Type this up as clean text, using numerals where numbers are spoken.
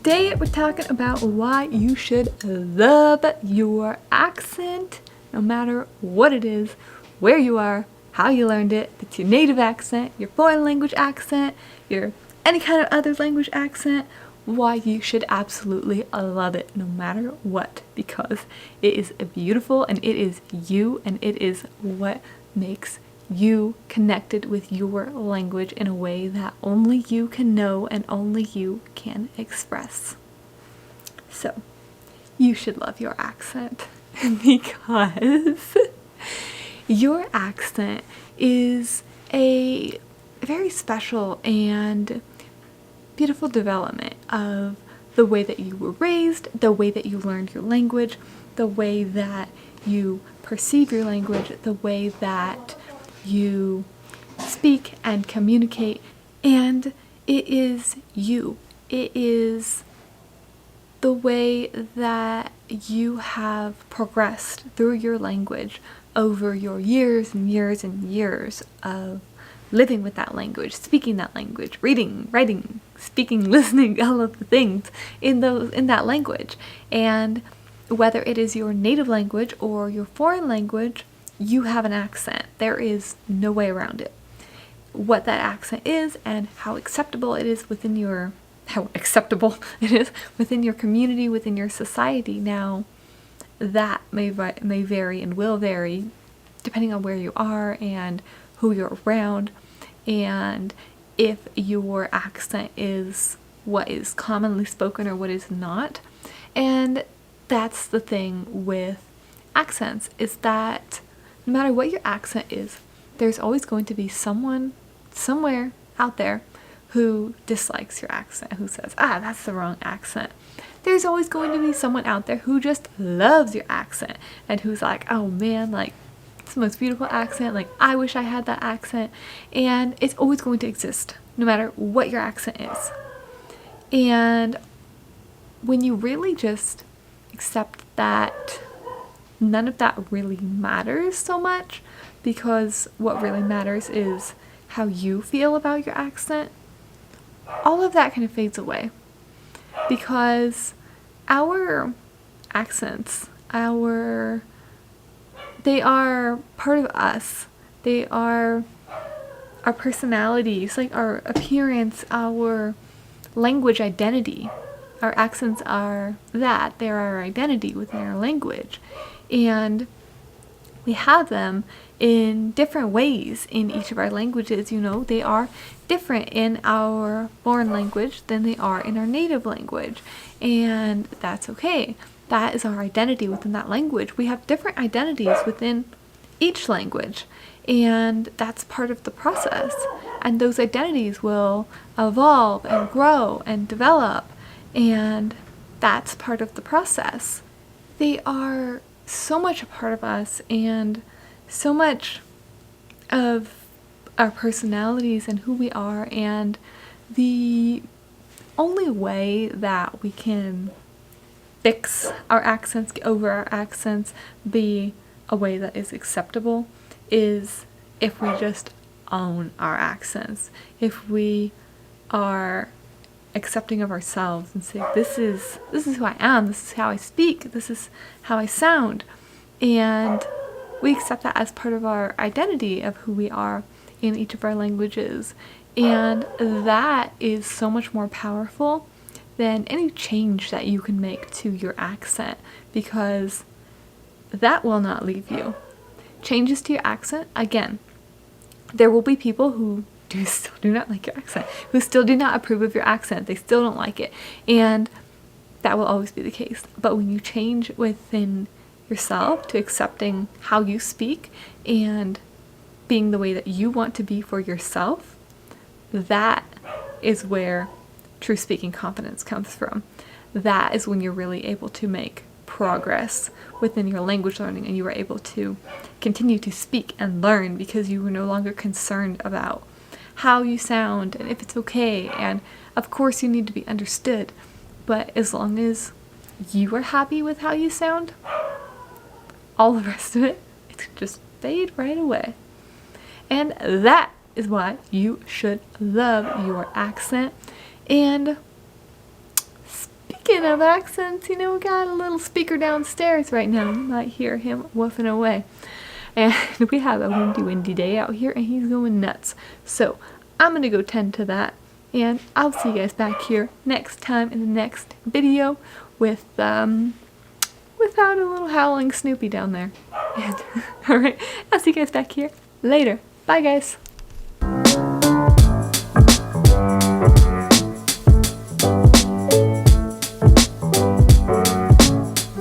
Today we're talking about why you should love your accent, no matter what it is, where you are, how you learned it, if it's your native accent, your foreign language accent, your any kind of other language accent, why you should absolutely love it no matter what, because it is beautiful and it is you and it is what makes you connected with your language in a way that only you can know and only you can express. So, you should love your accent because your accent is a very special and beautiful development of the way that you were raised, the way that you learned your language, the way that you perceive your language, the way that you speak and communicate, and it is you. It is the way that you have progressed through your language over your years and years and years of living with that language, speaking that language, reading, writing, speaking, listening, all of the things in that language. And whether it is your native language or your foreign language, you have an accent. There is no way around it. What that accent is and how acceptable it is within your community, within your society. Now, that may vary and will vary depending on where you are and who you're around, and if your accent is what is commonly spoken or what is not. And that's the thing with accents, is that no matter what your accent is, there's always going to be someone somewhere out there who dislikes your accent, who says, that's the wrong accent. There's always going to be someone out there who just loves your accent and who's like, oh man, like, it's the most beautiful accent, like, I wish I had that accent. And it's always going to exist, no matter what your accent is. And when you really just accept that none of that really matters so much, because what really matters is how you feel about your accent, all of that kind of fades away. Because our accents, they are part of us. They are our personalities, like our appearance, our language identity. Our accents are that. They're our identity within our language. And we have them in different ways in each of our languages. You know, they are different in our foreign language than they are in our native language. And that's okay. That is our identity within that language. We have different identities within each language. And that's part of the process. And those identities will evolve and grow and develop. And that's part of the process. They are so much a part of us, and so much of our personalities and who we are. And the only way that we can fix our accents, get over our accents, be a way that is acceptable, is if we just own our accents. If we are accepting of ourselves and say, this is who I am, this is how I speak, this is how I sound, and we accept that as part of our identity of who we are in each of our languages. And that is so much more powerful than any change that you can make to your accent, because that will not leave you. Changes to your accent, again, there will be people who still do not like your accent, who still do not approve of your accent. They still don't like it. And that will always be the case. But when you change within yourself to accepting how you speak and being the way that you want to be for yourself, that is where true speaking confidence comes from. That is when you're really able to make progress within your language learning, and you are able to continue to speak and learn because you are no longer concerned about how you sound and if it's okay. And of course you need to be understood, but as long as you are happy with how you sound, all the rest of it, it can just fade right away. And that is why you should love your accent. And speaking of accents, you know, we got a little speaker downstairs right now. You might hear him woofing away. And we have a windy day out here, and he's going nuts. So I'm going to go tend to that. And I'll see you guys back here next time in the next video with, without a little howling Snoopy down there. And, alright, I'll see you guys back here later. Bye, guys.